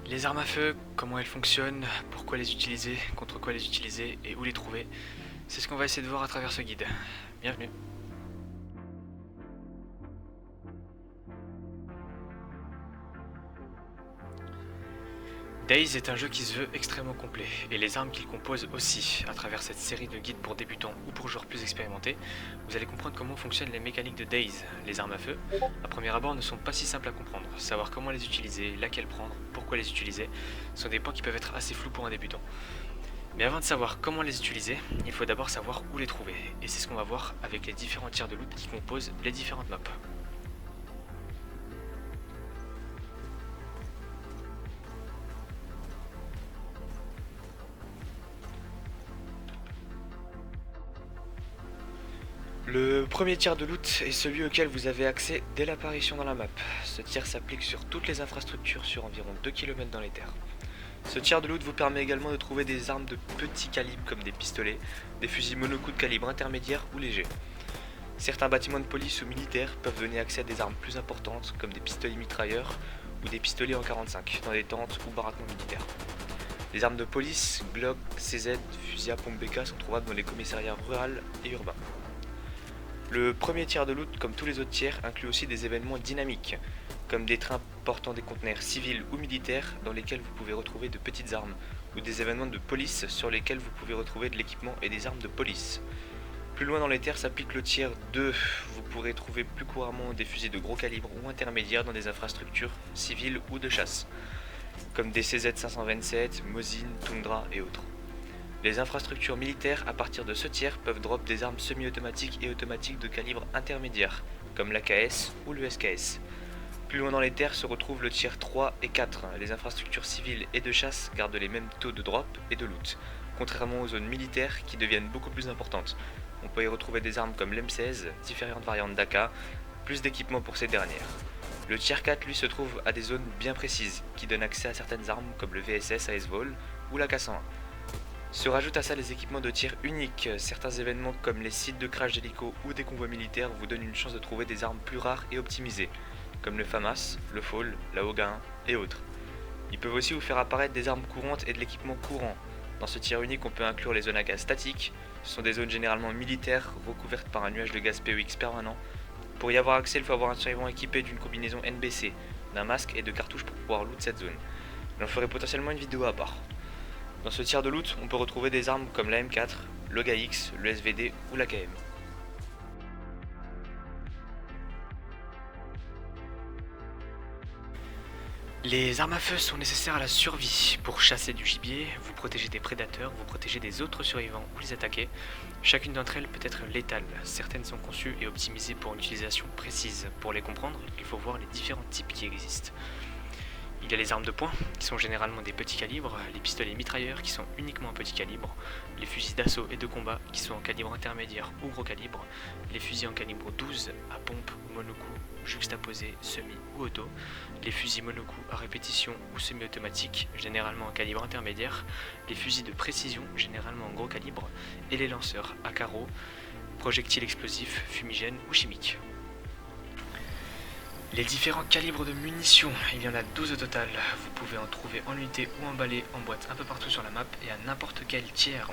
Les armes à feu, comment elles fonctionnent, pourquoi les utiliser, contre quoi les utiliser et où les trouver, c'est ce qu'on va essayer de voir à travers ce guide. Bienvenue. Days est un jeu qui se veut extrêmement complet, et les armes qu'il compose aussi. À travers cette série de guides pour débutants ou pour joueurs plus expérimentés, vous allez comprendre comment fonctionnent les mécaniques de Days. Les armes à feu, à premier abord, ne sont pas si simples à comprendre. Savoir comment les utiliser, laquelle prendre, pourquoi les utiliser, sont des points qui peuvent être assez flous pour un débutant. Mais avant de savoir comment les utiliser, il faut d'abord savoir où les trouver, et c'est ce qu'on va voir avec les différents tiers de loot qui composent les différentes maps. Le premier tiers de loot est celui auquel vous avez accès dès l'apparition dans la map. Ce tiers s'applique sur toutes les infrastructures sur environ 2 km dans les terres. Ce tiers de loot vous permet également de trouver des armes de petit calibre comme des pistolets, des fusils monocoups de calibre intermédiaire ou léger. Certains bâtiments de police ou militaires peuvent donner accès à des armes plus importantes comme des pistolets mitrailleurs ou des pistolets en 45 dans des tentes ou baraquements militaires. Les armes de police, Glock, CZ, fusils à pompe BK sont trouvables dans les commissariats ruraux et urbains. Le premier tiers de loot, comme tous les autres tiers, inclut aussi des événements dynamiques, comme des trains portant des conteneurs civils ou militaires dans lesquels vous pouvez retrouver de petites armes, ou des événements de police sur lesquels vous pouvez retrouver de l'équipement et des armes de police. Plus loin dans les terres s'applique le tiers 2, vous pourrez trouver plus couramment des fusils de gros calibre ou intermédiaires dans des infrastructures civiles ou de chasse, comme des CZ-527, Mosin, Tundra et autres. Les infrastructures militaires à partir de ce tiers peuvent drop des armes semi-automatiques et automatiques de calibre intermédiaire, comme l'AKS ou le SKS. Plus loin dans les terres se retrouvent le tiers 3 et 4. Les infrastructures civiles et de chasse gardent les mêmes taux de drop et de loot, contrairement aux zones militaires qui deviennent beaucoup plus importantes. On peut y retrouver des armes comme l'M16, différentes variantes d'AK, plus d'équipements pour ces dernières. Le tiers 4 lui se trouve à des zones bien précises, qui donnent accès à certaines armes comme le VSS à S-Vol ou la K101. Se rajoutent à ça les équipements de tir uniques. Certains événements comme les sites de crash d'hélico ou des convois militaires vous donnent une chance de trouver des armes plus rares et optimisées, comme le FAMAS, le FAL, la Hoga 1 et autres. Ils peuvent aussi vous faire apparaître des armes courantes et de l'équipement courant. Dans ce tir unique, on peut inclure les zones à gaz statiques. Ce sont des zones généralement militaires recouvertes par un nuage de gaz POX permanent. Pour y avoir accès, il faut avoir un survivant équipé d'une combinaison NBC, d'un masque et de cartouches pour pouvoir loot cette zone. J'en ferai potentiellement une vidéo à part. Dans ce tiers de loot, on peut retrouver des armes comme la M4, le GAX, le SVD ou la KM. Les armes à feu sont nécessaires à la survie. Pour chasser du gibier, vous protéger des prédateurs, vous protéger des autres survivants ou les attaquer. Chacune d'entre elles peut être létale. Certaines sont conçues et optimisées pour une utilisation précise. Pour les comprendre, il faut voir les différents types qui existent. Il y a les armes de poing, qui sont généralement des petits calibres, les pistolets mitrailleurs, qui sont uniquement un petit calibre, les fusils d'assaut et de combat, qui sont en calibre intermédiaire ou gros calibre, les fusils en calibre 12 à pompe ou monocoup, juxtaposés, semi ou auto, les fusils monocoup à répétition ou semi-automatiques, généralement en calibre intermédiaire, les fusils de précision, généralement en gros calibre, et les lanceurs à carreaux, projectiles explosifs, fumigènes ou chimiques. Les différents calibres de munitions, il y en a 12 au total. Vous pouvez en trouver en unité ou emballés en boîte un peu partout sur la map et à n'importe quel tiers.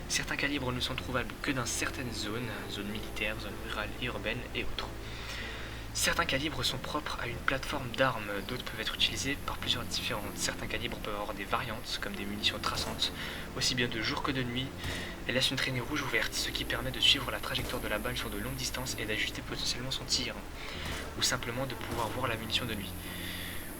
Certains calibres ne sont trouvables que dans certaines zones, zones militaires, zones rurales et urbaines et autres. Certains calibres sont propres à une plateforme d'armes, d'autres peuvent être utilisés par plusieurs différentes. Certains calibres peuvent avoir des variantes, comme des munitions traçantes, aussi bien de jour que de nuit. Elles laissent une traînée rouge ou verte, ce qui permet de suivre la trajectoire de la balle sur de longues distances et d'ajuster potentiellement son tir, ou simplement de pouvoir voir la munition de nuit.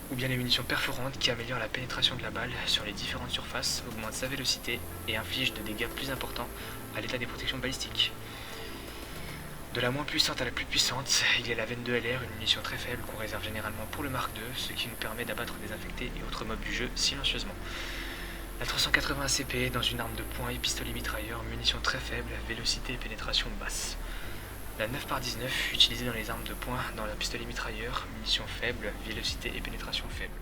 Ou bien les munitions perforantes qui améliorent la pénétration de la balle sur les différentes surfaces, augmentent sa vélocité et infligent des dégâts plus importants à l'état des protections balistiques. De la moins puissante à la plus puissante, il y a la 22LR, une munition très faible qu'on réserve généralement pour le Mark II, ce qui nous permet d'abattre des infectés et autres mobs du jeu silencieusement. La 380 ACP dans une arme de poing et pistolet mitrailleur, munition très faible, vélocité et pénétration basse. La 9x19 utilisée dans les armes de poing dans la pistolet mitrailleur, munition faible, vélocité et pénétration faible.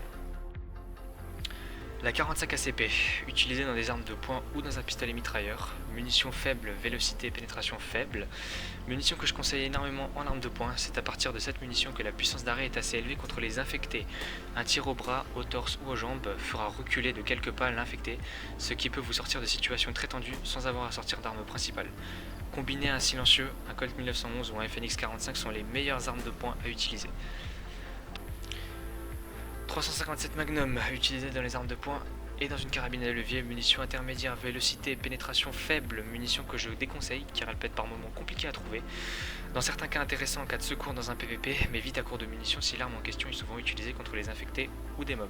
La 45 ACP, utilisée dans des armes de poing ou dans un pistolet mitrailleur. Munition faible, vélocité et pénétration faible. Munition que je conseille énormément en arme de poing, c'est à partir de cette munition que la puissance d'arrêt est assez élevée contre les infectés. Un tir au bras, au torse ou aux jambes fera reculer de quelques pas l'infecté, ce qui peut vous sortir de situations très tendues sans avoir à sortir d'arme principale. Combiné à un silencieux, un Colt 1911 ou un FNX 45 sont les meilleures armes de poing à utiliser. 357 Magnum, utilisé dans les armes de poing et dans une carabine à levier, munition intermédiaire, vélocité et pénétration faible, munition que je déconseille car elle peut être par moments compliquée à trouver. Dans certains cas intéressants en cas de secours dans un PVP, mais vite à court de munitions si l'arme en question est souvent utilisée contre les infectés ou des mobs.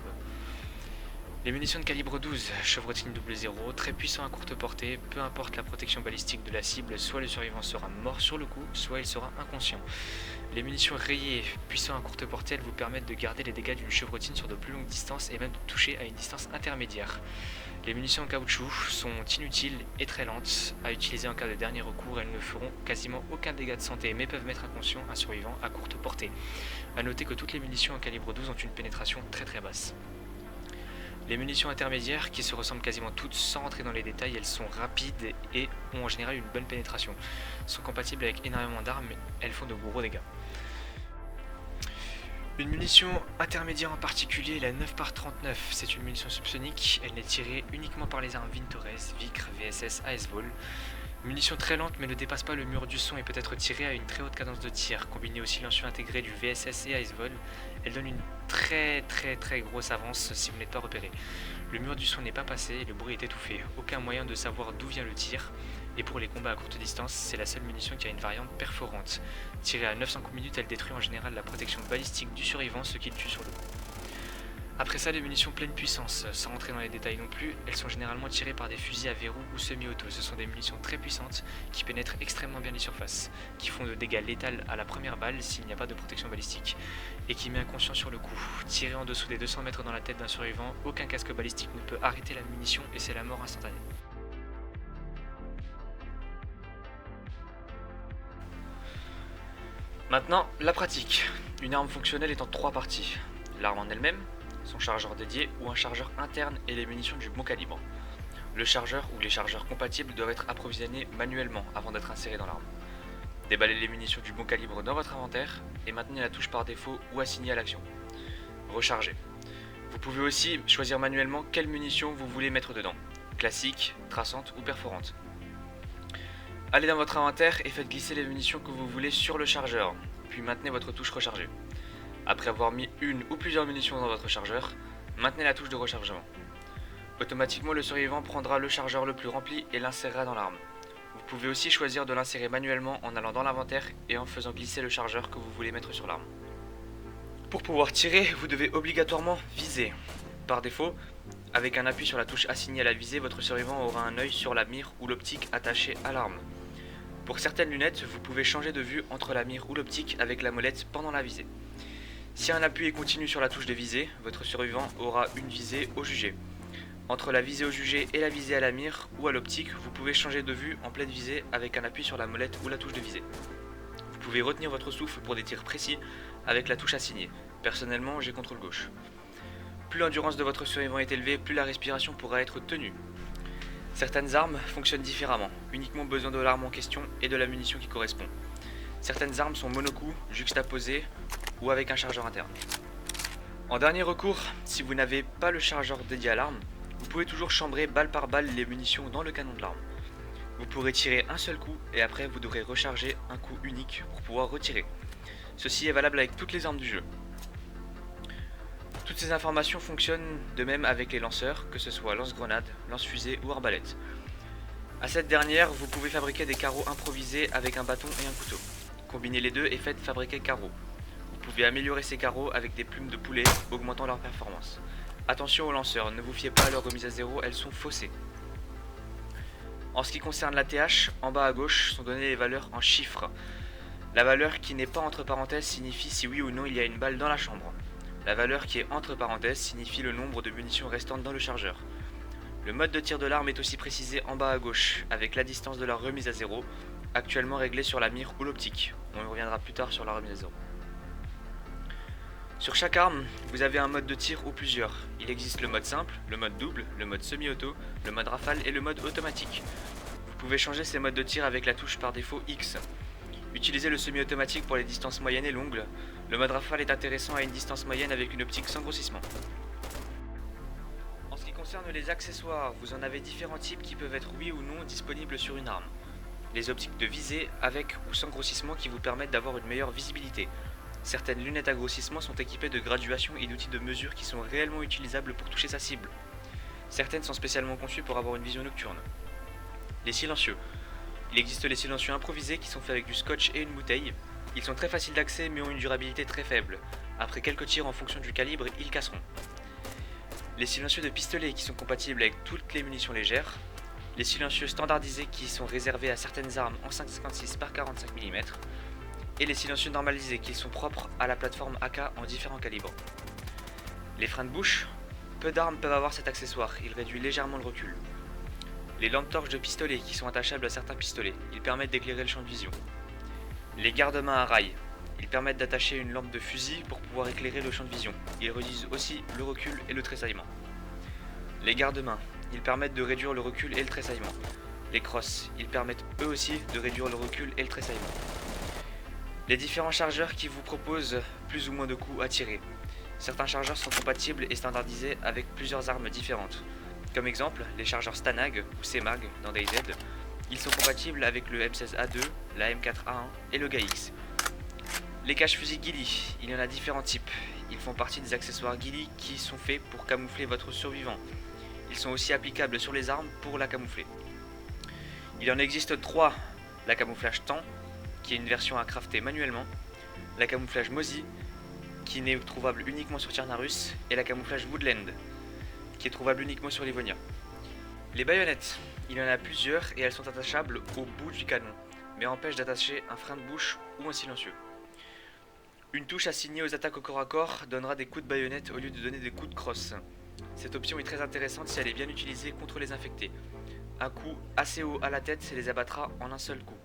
Les munitions de calibre 12, chevrotine 00, très puissant à courte portée, peu importe la protection balistique de la cible, soit le survivant sera mort sur le coup, soit il sera inconscient. Les munitions rayées, puissant à courte portée, elles vous permettent de garder les dégâts d'une chevrotine sur de plus longues distances et même de toucher à une distance intermédiaire. Les munitions en caoutchouc sont inutiles et très lentes à utiliser en cas de dernier recours, elles ne feront quasiment aucun dégât de santé mais peuvent mettre inconscient un survivant à courte portée. A noter que toutes les munitions en calibre 12 ont une pénétration très basse. Les munitions intermédiaires, qui se ressemblent quasiment toutes sans rentrer dans les détails, elles sont rapides et ont en général une bonne pénétration. Sont compatibles avec énormément d'armes, mais elles font de gros dégâts. Une munition intermédiaire en particulier, la 9x39, c'est une munition subsonique, elle n'est tirée uniquement par les armes Vintores, Vicr, VSS, AS-Vol. Munition très lente mais ne dépasse pas le mur du son et peut être tirée à une très haute cadence de tir. Combinée au silencieux intégré du VSS et AS-Vol, elle donne une très grosse avance si vous n'êtes pas repéré. Le mur du son n'est pas passé et le bruit est étouffé. Aucun moyen de savoir d'où vient le tir. Et pour les combats à courte distance, c'est la seule munition qui a une variante perforante. Tirée à 900 coups minutes, elle détruit en général la protection balistique du survivant, ce qui le tue sur le coup. Après ça, les munitions pleine puissance, sans rentrer dans les détails non plus, elles sont généralement tirées par des fusils à verrou ou semi-auto. Ce sont des munitions très puissantes qui pénètrent extrêmement bien les surfaces, qui font de dégâts létals à la première balle s'il n'y a pas de protection balistique, et qui met inconscient sur le coup. Tiré en dessous des 200 mètres dans la tête d'un survivant, aucun casque balistique ne peut arrêter la munition et c'est la mort instantanée. Maintenant, la pratique. Une arme fonctionnelle est en 3 parties. L'arme en elle-même, son chargeur dédié ou un chargeur interne et les munitions du bon calibre. Le chargeur ou les chargeurs compatibles doivent être approvisionnés manuellement avant d'être insérés dans l'arme. Déballez les munitions du bon calibre dans votre inventaire et maintenez la touche par défaut ou assignée à l'action. Rechargez. Vous pouvez aussi choisir manuellement quelles munitions vous voulez mettre dedans, classique, traçante ou perforante. Allez dans votre inventaire et faites glisser les munitions que vous voulez sur le chargeur, puis maintenez votre touche rechargée. Après avoir mis une ou plusieurs munitions dans votre chargeur, maintenez la touche de rechargement. Automatiquement, le survivant prendra le chargeur le plus rempli et l'insérera dans l'arme. Vous pouvez aussi choisir de l'insérer manuellement en allant dans l'inventaire et en faisant glisser le chargeur que vous voulez mettre sur l'arme. Pour pouvoir tirer, vous devez obligatoirement viser. Par défaut, avec un appui sur la touche assignée à la visée, votre survivant aura un œil sur la mire ou l'optique attachée à l'arme. Pour certaines lunettes, vous pouvez changer de vue entre la mire ou l'optique avec la molette pendant la visée. Si un appui est continu sur la touche de visée, votre survivant aura une visée au jugé. Entre la visée au jugé et la visée à la mire ou à l'optique, vous pouvez changer de vue en pleine visée avec un appui sur la molette ou la touche de visée. Vous pouvez retenir votre souffle pour des tirs précis avec la touche assignée. Personnellement, j'ai contrôle gauche. Plus l'endurance de votre survivant est élevée, plus la respiration pourra être tenue. Certaines armes fonctionnent différemment, uniquement besoin de l'arme en question et de la munition qui correspond. Certaines armes sont monocoups, juxtaposées ou avec un chargeur interne. En dernier recours, si vous n'avez pas le chargeur dédié à l'arme, vous pouvez toujours chambrer balle par balle les munitions dans le canon de l'arme. Vous pourrez tirer un seul coup et après vous devrez recharger un coup unique pour pouvoir retirer. Ceci est valable avec toutes les armes du jeu. Toutes ces informations fonctionnent de même avec les lanceurs, que ce soit lance-grenade, lance-fusée ou arbalète. À cette dernière, vous pouvez fabriquer des carreaux improvisés avec un bâton et un couteau. Combinez les deux et faites fabriquer carreaux. Vous pouvez améliorer ces carreaux avec des plumes de poulet, augmentant leur performance. Attention aux lanceurs, ne vous fiez pas à leur remise à zéro, elles sont faussées. En ce qui concerne la TH, en bas à gauche sont données les valeurs en chiffres. La valeur qui n'est pas entre parenthèses signifie si oui ou non il y a une balle dans la chambre. La valeur qui est entre parenthèses signifie le nombre de munitions restantes dans le chargeur. Le mode de tir de l'arme est aussi précisé en bas à gauche, avec la distance de la remise à zéro, actuellement réglée sur la mire ou l'optique. On y reviendra plus tard sur la remise à zéro. Sur chaque arme, vous avez un mode de tir ou plusieurs. Il existe le mode simple, le mode double, le mode semi-auto, le mode rafale et le mode automatique. Vous pouvez changer ces modes de tir avec la touche par défaut X. Utilisez le semi-automatique pour les distances moyennes et longues. Le mode rafale est intéressant à une distance moyenne avec une optique sans grossissement. En ce qui concerne les accessoires, vous en avez différents types qui peuvent être oui ou non disponibles sur une arme. Les optiques de visée avec ou sans grossissement qui vous permettent d'avoir une meilleure visibilité. Certaines lunettes à grossissement sont équipées de graduations et d'outils de mesure qui sont réellement utilisables pour toucher sa cible. Certaines sont spécialement conçues pour avoir une vision nocturne. Les silencieux. Il existe les silencieux improvisés qui sont faits avec du scotch et une bouteille. Ils sont très faciles d'accès mais ont une durabilité très faible. Après quelques tirs en fonction du calibre, ils casseront. Les silencieux de pistolet qui sont compatibles avec toutes les munitions légères. Les silencieux standardisés qui sont réservés à certaines armes en 5,56 par 45 mm. Et les silencieux normalisés qui sont propres à la plateforme AK en différents calibres. Les freins de bouche. Peu d'armes peuvent avoir cet accessoire, il réduit légèrement le recul. Les lampes torches de pistolet qui sont attachables à certains pistolets, ils permettent d'éclairer le champ de vision. Les garde-mains à rail, ils permettent d'attacher une lampe de fusil pour pouvoir éclairer le champ de vision. Ils réduisent aussi le recul et le tressaillement. Les garde-mains, ils permettent de réduire le recul et le tressaillement. Les crosses, ils permettent eux aussi de réduire le recul et le tressaillement. Les différents chargeurs qui vous proposent plus ou moins de coups à tirer. Certains chargeurs sont compatibles et standardisés avec plusieurs armes différentes. Comme exemple, les chargeurs Stanag ou CMAG dans DayZ. Ils sont compatibles avec le M16A2, la M4A1 et le GAX. Les cache-fusils Ghillie, il y en a différents types. Ils font partie des accessoires Ghillie qui sont faits pour camoufler votre survivant. Ils sont aussi applicables sur les armes pour la camoufler. Il en existe 3. La camouflage temps, qui est une version à crafter manuellement. La camouflage Mozi, qui n'est trouvable uniquement sur Tyrnarus. Et la camouflage Woodland, qui est trouvable uniquement sur Livonia. Les baïonnettes, il y en a plusieurs et elles sont attachables au bout du canon, mais empêchent d'attacher un frein de bouche ou un silencieux. Une touche assignée aux attaques au corps à corps donnera des coups de baïonnette au lieu de donner des coups de crosse. Cette option est très intéressante si elle est bien utilisée contre les infectés. Un coup assez haut à la tête les abattra en un seul coup.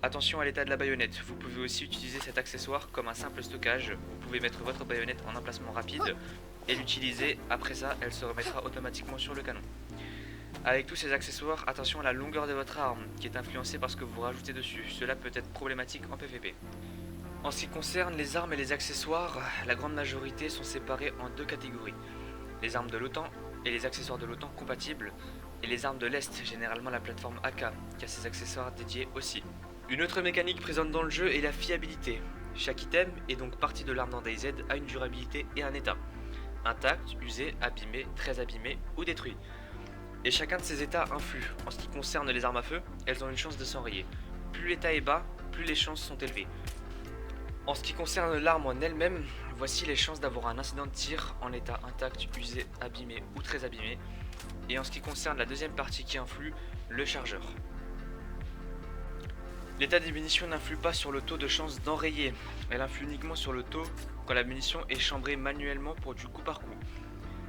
Attention à l'état de la baïonnette, vous pouvez aussi utiliser cet accessoire comme un simple stockage. Vous pouvez mettre votre baïonnette en emplacement rapide et l'utiliser, après ça elle se remettra automatiquement sur le canon. Avec tous ces accessoires, attention à la longueur de votre arme qui est influencée par ce que vous rajoutez dessus, cela peut être problématique en PvP. En ce qui concerne les armes et les accessoires, la grande majorité sont séparés en deux catégories. Les armes de l'OTAN et les accessoires de l'OTAN compatibles, et les armes de l'Est, généralement la plateforme AK, qui a ses accessoires dédiés aussi. Une autre mécanique présente dans le jeu est la fiabilité. Chaque item, et donc partie de l'arme dans DayZ, a une durabilité et un état. Intact, usé, abîmé, très abîmé ou détruit. Et chacun de ces états influe. En ce qui concerne les armes à feu, elles ont une chance de s'enrayer. Plus l'état est bas, plus les chances sont élevées. En ce qui concerne l'arme en elle-même, voici les chances d'avoir un incident de tir en état intact, usé, abîmé ou très abîmé. Et en ce qui concerne la deuxième partie qui influe, le chargeur. L'état des munitions n'influe pas sur le taux de chance d'enrayer, elle influe uniquement sur le taux quand la munition est chambrée manuellement pour du coup par coup.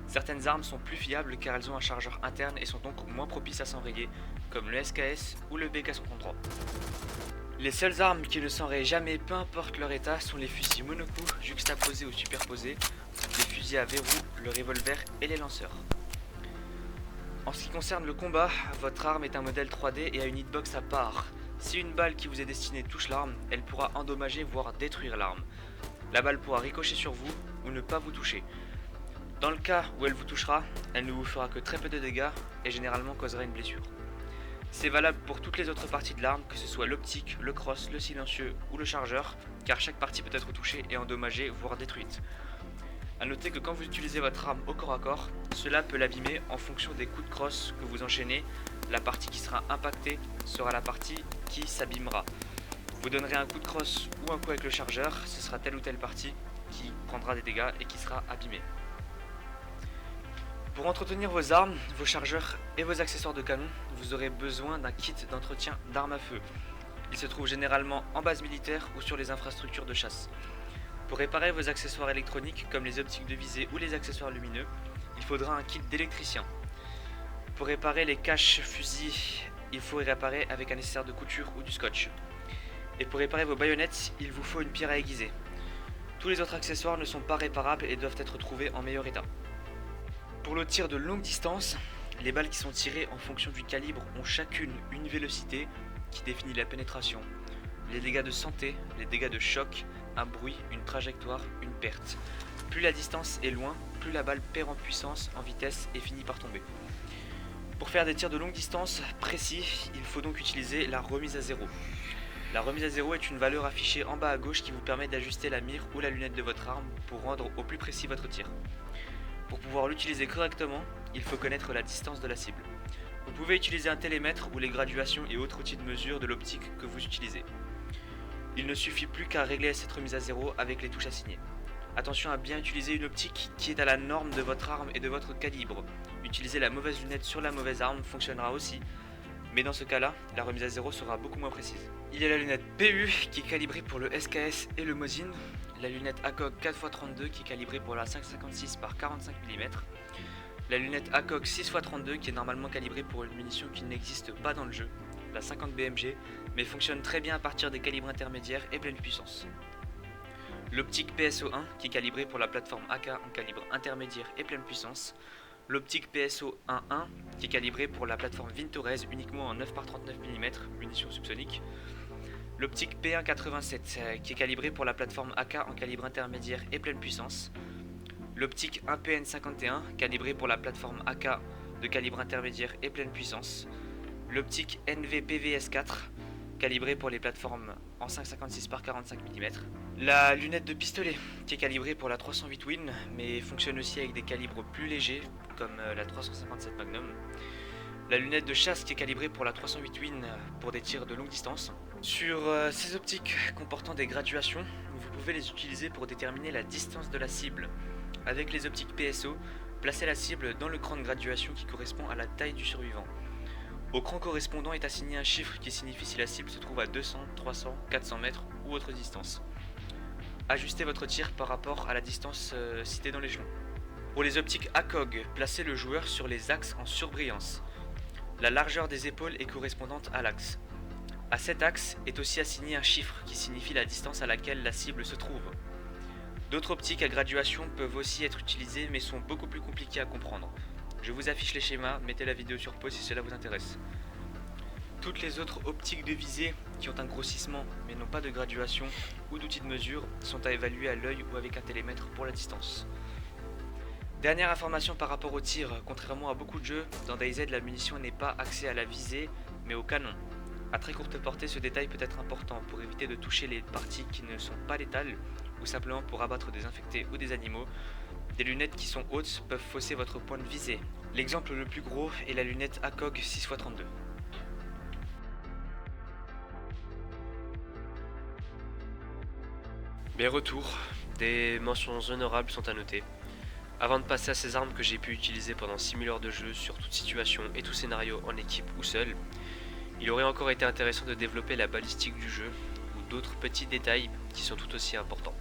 Certaines armes sont plus fiables car elles ont un chargeur interne et sont donc moins propices à s'enrayer, comme le SKS ou le BK-133. Les seules armes qui ne s'enrayent jamais, peu importe leur état, sont les fusils monocoups, juxtaposés ou superposés, les fusils à verrou, le revolver et les lanceurs. En ce qui concerne le combat, votre arme est un modèle 3D et a une hitbox à part. Si une balle qui vous est destinée touche l'arme, elle pourra endommager voire détruire l'arme. La balle pourra ricocher sur vous ou ne pas vous toucher. Dans le cas où elle vous touchera, elle ne vous fera que très peu de dégâts et généralement causera une blessure. C'est valable pour toutes les autres parties de l'arme, que ce soit l'optique, le cross, le silencieux ou le chargeur, car chaque partie peut être touchée et endommagée voire détruite. A noter que quand vous utilisez votre arme au corps à corps, cela peut l'abîmer en fonction des coups de crosse que vous enchaînez. La partie qui sera impactée sera la partie qui s'abîmera. Vous donnerez un coup de crosse ou un coup avec le chargeur, ce sera telle ou telle partie qui prendra des dégâts et qui sera abîmée. Pour entretenir vos armes, vos chargeurs et vos accessoires de canon, vous aurez besoin d'un kit d'entretien d'armes à feu. Il se trouve généralement en base militaire ou sur les infrastructures de chasse. Pour réparer vos accessoires électroniques comme les optiques de visée ou les accessoires lumineux, il faudra un kit d'électricien. Pour réparer les caches-fusils, il faut y réparer avec un nécessaire de couture ou du scotch. Et pour réparer vos baïonnettes, il vous faut une pierre à aiguiser. Tous les autres accessoires ne sont pas réparables et doivent être trouvés en meilleur état. Pour le tir de longue distance, les balles qui sont tirées en fonction du calibre ont chacune une vélocité qui définit la pénétration, les dégâts de santé, les dégâts de choc, un bruit, une trajectoire, une perte. Plus la distance est loin, plus la balle perd en puissance, en vitesse et finit par tomber. Pour faire des tirs de longue distance précis, il faut donc utiliser la remise à zéro. La remise à zéro est une valeur affichée en bas à gauche qui vous permet d'ajuster la mire ou la lunette de votre arme pour rendre au plus précis votre tir. Pour pouvoir l'utiliser correctement, il faut connaître la distance de la cible. Vous pouvez utiliser un télémètre ou les graduations et autres outils de mesure de l'optique que vous utilisez. Il ne suffit plus qu'à régler cette remise à zéro avec les touches assignées. Attention à bien utiliser une optique qui est à la norme de votre arme et de votre calibre. Utiliser la mauvaise lunette sur la mauvaise arme fonctionnera aussi, mais dans ce cas-là, la remise à zéro sera beaucoup moins précise. Il y a la lunette PU qui est calibrée pour le SKS et le Mosin, la lunette ACOG 4x32 qui est calibrée pour la 5,56 par 45 mm, la lunette ACOG 6x32 qui est normalement calibrée pour une munition qui n'existe pas dans le jeu, la 50 BMG, mais fonctionne très bien à partir des calibres intermédiaires et pleine puissance. L'optique PSO1 qui est calibrée pour la plateforme AK en calibre intermédiaire et pleine puissance, l'optique PSO 1.1 qui est calibrée pour la plateforme Vintorez uniquement en 9 par 39 mm, munition subsonique, l'optique P1.87 qui est calibrée pour la plateforme AK en calibre intermédiaire et pleine puissance, l'optique 1PN51 calibrée pour la plateforme AK de calibre intermédiaire et pleine puissance, l'optique NVPVS4 calibrée pour les plateformes en 5,56 par 45 mm, la lunette de pistolet qui est calibrée pour la 308 Win mais fonctionne aussi avec des calibres plus légers comme la 357 Magnum, la lunette de chasse qui est calibrée pour la 308 Win pour des tirs de longue distance. Sur ces optiques comportant des graduations, vous pouvez les utiliser pour déterminer la distance de la cible. Avec les optiques PSO, placez la cible dans le cran de graduation qui correspond à la taille du survivant. Au cran correspondant est assigné un chiffre qui signifie si la cible se trouve à 200, 300, 400 mètres ou autre distance. Ajustez votre tir par rapport à la distance citée dans l'échelon. Pour les optiques ACOG, placez le joueur sur les axes en surbrillance. La largeur des épaules est correspondante à l'axe. À cet axe est aussi assigné un chiffre qui signifie la distance à laquelle la cible se trouve. D'autres optiques à graduation peuvent aussi être utilisées mais sont beaucoup plus compliquées à comprendre. Je vous affiche les schémas, mettez la vidéo sur pause si cela vous intéresse. Toutes les autres optiques de visée qui ont un grossissement mais n'ont pas de graduation ou d'outils de mesure sont à évaluer à l'œil ou avec un télémètre pour la distance. Dernière information par rapport au tir, contrairement à beaucoup de jeux, dans DayZ la munition n'est pas axée à la visée mais au canon. A très courte portée, ce détail peut être important pour éviter de toucher les parties qui ne sont pas létales ou simplement pour abattre des infectés ou des animaux. Des lunettes qui sont hautes peuvent fausser votre point de visée. L'exemple le plus gros est la lunette ACOG 6x32. Mes retours, des mentions honorables sont à noter. Avant de passer à ces armes que j'ai pu utiliser pendant 6000 heures de jeu sur toute situation et tout scénario en équipe ou seul, il aurait encore été intéressant de développer la balistique du jeu ou d'autres petits détails qui sont tout aussi importants.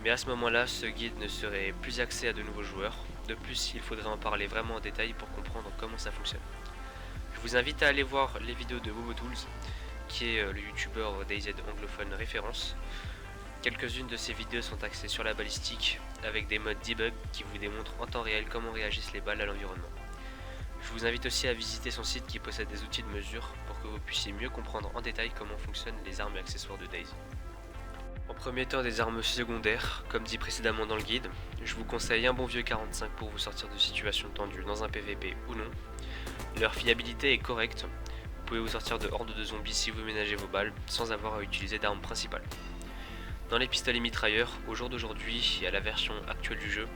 Mais à ce moment-là, ce guide ne serait plus axé à de nouveaux joueurs. De plus, il faudrait en parler vraiment en détail pour comprendre comment ça fonctionne. Je vous invite à aller voir les vidéos de BoboTools, qui est le youtubeur DayZ anglophone référence. Quelques-unes de ces vidéos sont axées sur la balistique, avec des modes debug qui vous démontrent en temps réel comment réagissent les balles à l'environnement. Je vous invite aussi à visiter son site qui possède des outils de mesure pour que vous puissiez mieux comprendre en détail comment fonctionnent les armes et accessoires de DayZ. En premier temps, des armes secondaires, comme dit précédemment dans le guide, je vous conseille un bon vieux 45 pour vous sortir de situations tendues dans un PVP ou non. Leur fiabilité est correcte, vous pouvez vous sortir de hordes de zombies si vous ménagez vos balles sans avoir à utiliser d'armes principales. Dans les pistolets mitrailleurs, au jour d'aujourd'hui et à la version actuelle du jeu,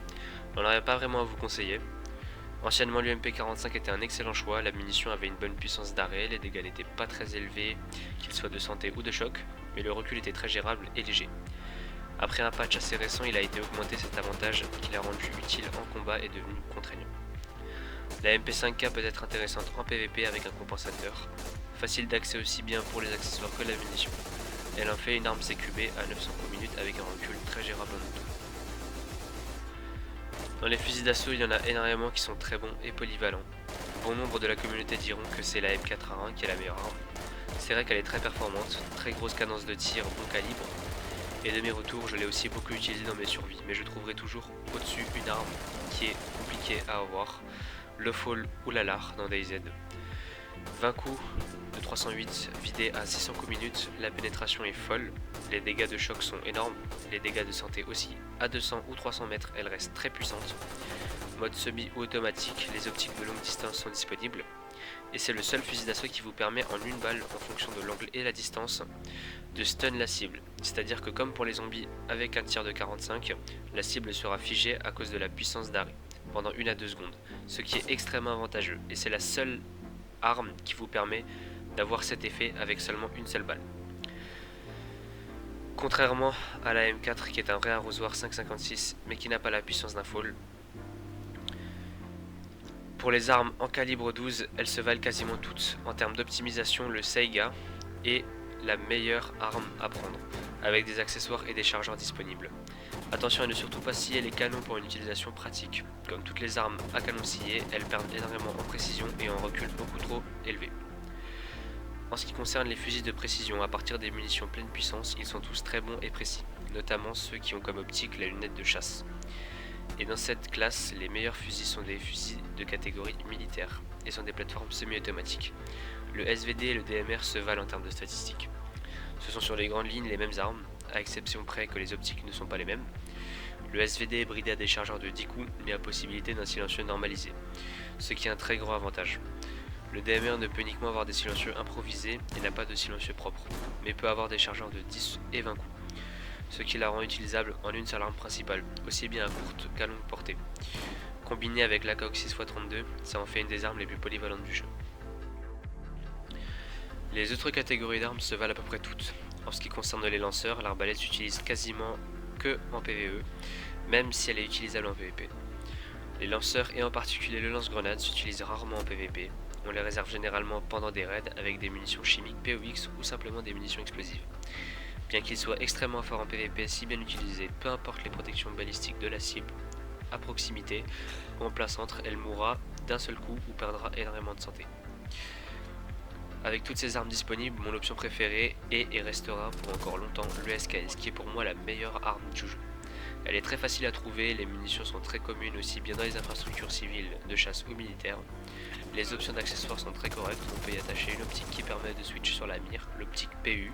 on n'aurait pas vraiment à vous conseiller. Anciennement l'UMP45 était un excellent choix, la munition avait une bonne puissance d'arrêt, les dégâts n'étaient pas très élevés, qu'ils soient de santé ou de choc, mais le recul était très gérable et léger. Après un patch assez récent, il a été augmenté cet avantage qui l'a rendu utile en combat et devenu contraignant. La MP5K peut être intéressante en PVP avec un compensateur, facile d'accès aussi bien pour les accessoires que la munition. Elle en fait une arme CQB à 900 coups minute avec un recul très gérable en auto. Dans les fusils d'assaut, il y en a énormément qui sont très bons et polyvalents. Bon nombre de la communauté diront que c'est la M4A1 qui est la meilleure arme. C'est vrai qu'elle est très performante, très grosse cadence de tir, bon calibre, et de mes retours, je l'ai aussi beaucoup utilisé dans mes survies, mais je trouverai toujours au-dessus une arme qui est compliquée à avoir, le Fall ou la Lar dans DayZ. 20 coups de 308 vidés à 600 coups minutes, la pénétration est folle, les dégâts de choc sont énormes, les dégâts de santé aussi. À 200 ou 300 mètres, elle reste très puissante. Mode semi ou automatique, les optiques de longue distance sont disponibles. Et c'est le seul fusil d'assaut qui vous permet en une balle, en fonction de l'angle et la distance, de stun la cible. C'est-à-dire que comme pour les zombies avec un tir de 45, la cible sera figée à cause de la puissance d'arrêt, pendant 1 à 2 secondes, ce qui est extrêmement avantageux. Et c'est la seule arme qui vous permet d'avoir cet effet avec seulement une seule balle. Contrairement à la M4 qui est un vrai arrosoir 5,56 mais qui n'a pas la puissance d'un Fall. Pour les armes en calibre 12, elles se valent quasiment toutes. En termes d'optimisation, le Saiga est la meilleure arme à prendre, avec des accessoires et des chargeurs disponibles. Attention à ne surtout pas scier les canons pour une utilisation pratique. Comme toutes les armes à canon scié, elles perdent énormément en précision et en recul beaucoup trop élevé. En ce qui concerne les fusils de précision, à partir des munitions pleine puissance, ils sont tous très bons et précis, notamment ceux qui ont comme optique la lunette de chasse. Et dans cette classe, les meilleurs fusils sont des fusils de catégorie militaire et sont des plateformes semi-automatiques. Le SVD et le DMR se valent en termes de statistiques. Ce sont sur les grandes lignes les mêmes armes, à exception près que les optiques ne sont pas les mêmes. Le SVD est bridé à des chargeurs de 10 coups mais à possibilité d'un silencieux normalisé, ce qui est un très grand avantage. Le DMR ne peut uniquement avoir des silencieux improvisés et n'a pas de silencieux propre, mais peut avoir des chargeurs de 10 et 20 coups, ce qui la rend utilisable en une seule arme principale, aussi bien à courte qu'à longue portée. Combiné avec la l'AKOG 6x32, ça en fait une des armes les plus polyvalentes du jeu. Les autres catégories d'armes se valent à peu près toutes. En ce qui concerne les lanceurs, l'arbalète s'utilise quasiment que en PvE, même si elle est utilisable en PvP. Les lanceurs et en particulier le lance-grenade s'utilisent rarement en PvP. On les réserve généralement pendant des raids avec des munitions chimiques POX ou simplement des munitions explosives. Bien qu'il soit extrêmement fort en PvP si bien utilisé, peu importe les protections balistiques de la cible, à proximité ou en plein centre, elle mourra d'un seul coup ou perdra énormément de santé. Avec toutes ces armes disponibles, mon option préférée est et restera pour encore longtemps le SKS, qui est pour moi la meilleure arme du jeu. Elle est très facile à trouver, les munitions sont très communes aussi bien dans les infrastructures civiles, de chasse ou militaires. Les options d'accessoires sont très correctes, on peut y attacher une optique qui permet de switch sur la mire, l'optique PU,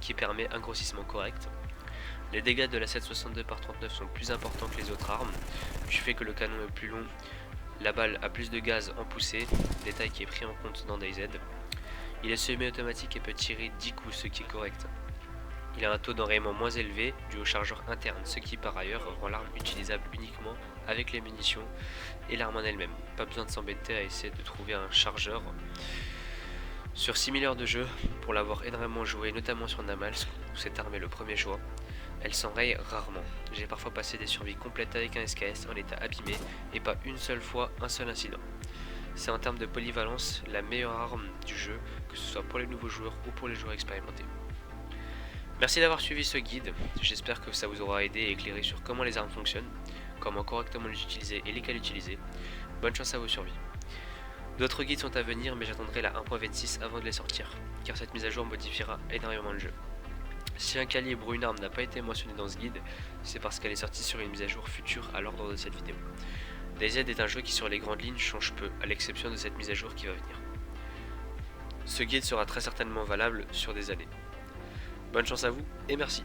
qui permet un grossissement correct. Les dégâts de la 7,62/39 sont plus importants que les autres armes, du fait que le canon est plus long, la balle a plus de gaz en poussée, détail qui est pris en compte dans DayZ. Il est semi-automatique et peut tirer 10 coups, ce qui est correct. Il a un taux d'enrayement moins élevé dû au chargeur interne, ce qui par ailleurs rend l'arme utilisable uniquement avec les munitions et l'arme en elle-même. Pas besoin de s'embêter à essayer de trouver un chargeur. Sur 6000 heures de jeu, pour l'avoir énormément joué, notamment sur Namals, où cette arme est le premier choix, elle s'enraye rarement. J'ai parfois passé des survies complètes avec un SKS en état abîmé et pas une seule fois un seul incident. C'est en termes de polyvalence la meilleure arme du jeu, que ce soit pour les nouveaux joueurs ou pour les joueurs expérimentés. Merci d'avoir suivi ce guide, j'espère que ça vous aura aidé et éclairé sur comment les armes fonctionnent, comment correctement les utiliser et lesquelles utiliser. Bonne chance à vos survies. D'autres guides sont à venir mais j'attendrai la 1.26 avant de les sortir, car cette mise à jour modifiera énormément le jeu. Si un calibre ou une arme n'a pas été mentionné dans ce guide, c'est parce qu'elle est sortie sur une mise à jour future à l'ordre de cette vidéo. DayZ est un jeu qui sur les grandes lignes change peu, à l'exception de cette mise à jour qui va venir. Ce guide sera très certainement valable sur des années. Bonne chance à vous et merci.